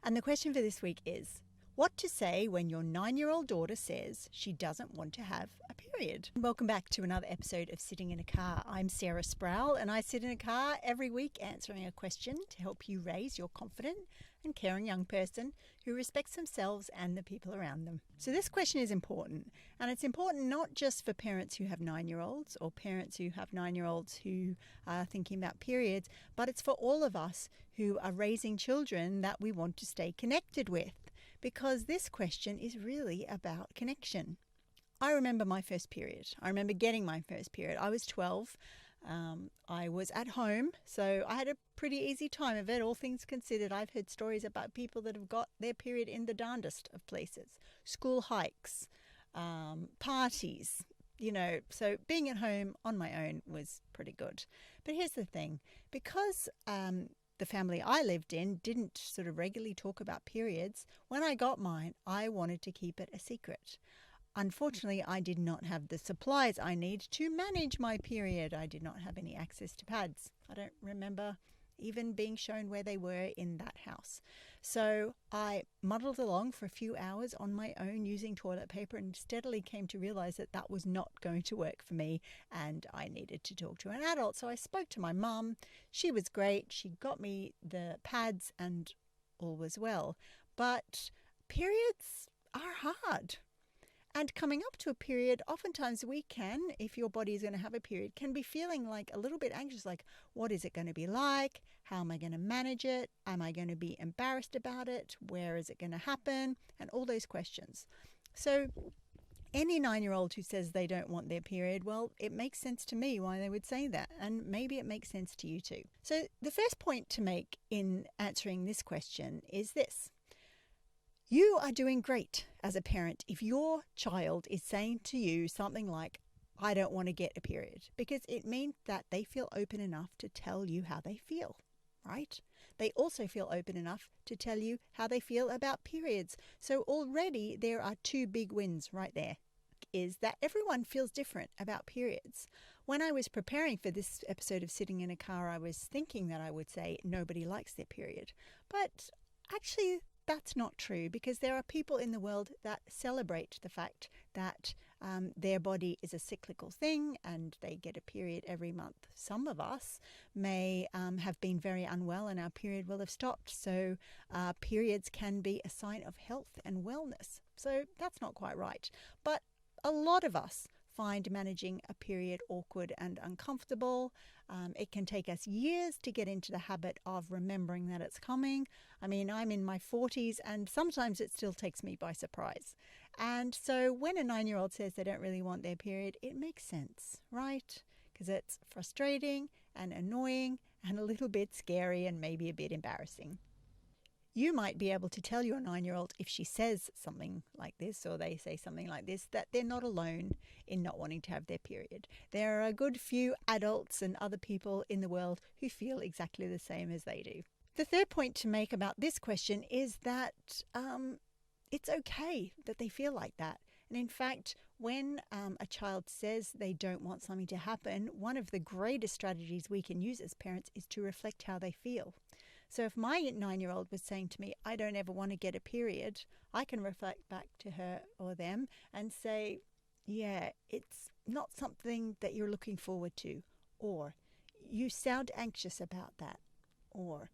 And the question for this week is, what to say when your 9-year-old daughter says she doesn't want to have a period? Welcome back to another episode of Sitting in a Car. I'm Sarah Sproul and I sit in a car every week answering a question to help you raise your confident and caring young person who respects themselves and the people around them. So this question is important, and it's important not just for parents who have 9-year-olds or parents who have 9-year-olds who are thinking about periods, but it's for all of us who are raising children that we want to stay connected with. Because this question is really about connection. I remember my first period. I remember getting my first period. I was 12. I was at home, so I had a pretty easy time of it, all things considered. I've heard stories about people that have got their period in the darndest of places. School hikes, parties, so being at home on my own was pretty good. But here's the thing, because the family I lived in didn't sort of regularly talk about periods, when I got mine, I wanted to keep it a secret. Unfortunately, I did not have the supplies I need to manage my period. I did not have any access to pads. I don't remember even being shown where they were in that house. So I muddled along for a few hours on my own using toilet paper and steadily came to realize that that was not going to work for me and I needed to talk to an adult. So I spoke to my mum. She was great. She got me the pads and all was well. But periods are hard. And coming up to a period, oftentimes we can, if your body is going to have a period, can be feeling like a little bit anxious, like, what is it going to be like? How am I going to manage it? Am I going to be embarrassed about it? Where is it going to happen? And all those questions. So any 9-year-old who says they don't want their period, well, it makes sense to me why they would say that. And maybe it makes sense to you too. So the first point to make in answering this question is this. You are doing great as a parent if your child is saying to you something like, I don't want to get a period, because it means that they feel open enough to tell you how they feel, right? They also feel open enough to tell you how they feel about periods. So already there are two big wins right there, is that everyone feels different about periods. When I was preparing for this episode of Sitting in a Car, I was thinking that I would say nobody likes their period, but actually that's not true, because there are people in the world that celebrate the fact that their body is a cyclical thing and they get a period every month. Some of us may have been very unwell and our period will have stopped. So periods can be a sign of health and wellness. So that's not quite right. But a lot of us find managing a period awkward and uncomfortable. It can take us years to get into the habit of remembering that it's coming. I mean, I'm in my 40s and sometimes it still takes me by surprise. And so when a 9-year-old says they don't really want their period, it makes sense, right? Because it's frustrating and annoying and a little bit scary and maybe a bit embarrassing. You might be able to tell your 9-year-old if she says something like this or they say something like this, that they're not alone in not wanting to have their period. There are a good few adults and other people in the world who feel exactly the same as they do. The third point to make about this question is that it's okay that they feel like that. And in fact, when a child says they don't want something to happen, one of the greatest strategies we can use as parents is to reflect how they feel. So if my 9-year-old was saying to me, I don't ever want to get a period, I can reflect back to her or them and say, yeah, it's not something that you're looking forward to, or you sound anxious about that, or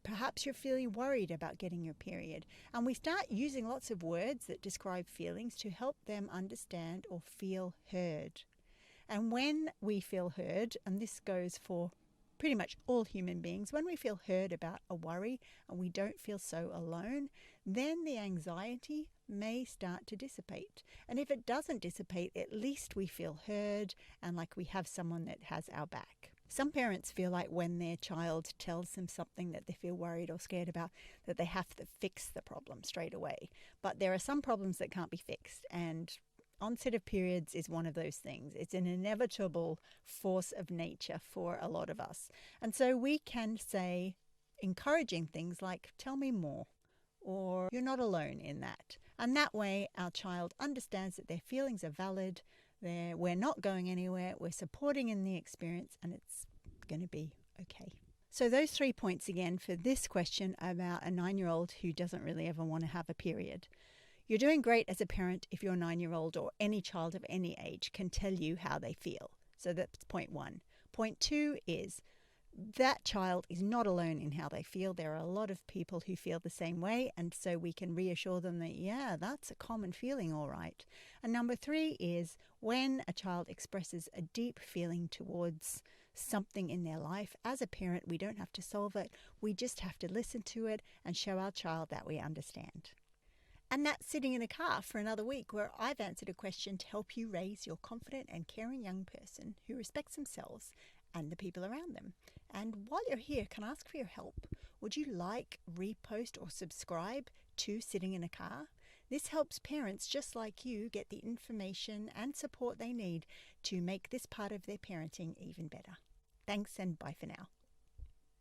perhaps you're feeling worried about getting your period. And we start using lots of words that describe feelings to help them understand or feel heard. And when we feel heard, and this goes for pretty much all human beings, when we feel heard about a worry and we don't feel so alone, then the anxiety may start to dissipate. And if it doesn't dissipate, at least we feel heard and like we have someone that has our back. Some parents feel like when their child tells them something that they feel worried or scared about, that they have to fix the problem straight away. But there are some problems that can't be fixed, and onset of periods is one of those things. It's an inevitable force of nature for a lot of us. And so we can say encouraging things like, tell me more, or you're not alone in that. And that way our child understands that their feelings are valid, we're not going anywhere, we're supporting in the experience, and it's going to be okay. So those 3 points again for this question about a 9-year-old who doesn't really ever want to have a period. You're doing great as a parent if your 9-year-old or any child of any age can tell you how they feel. So that's point 1. Point 2 is that child is not alone in how they feel. There are a lot of people who feel the same way, and so we can reassure them that, yeah, that's a common feeling, all right. And number 3 is when a child expresses a deep feeling towards something in their life, as a parent, we don't have to solve it. We just have to listen to it and show our child that we understand. And that's Sitting in a Car for another week, where I've answered a question to help you raise your confident and caring young person who respects themselves and the people around them. And while you're here, can I ask for your help? Would you like, repost or subscribe to Sitting in a Car? This helps parents just like you get the information and support they need to make this part of their parenting even better. Thanks, and bye for now.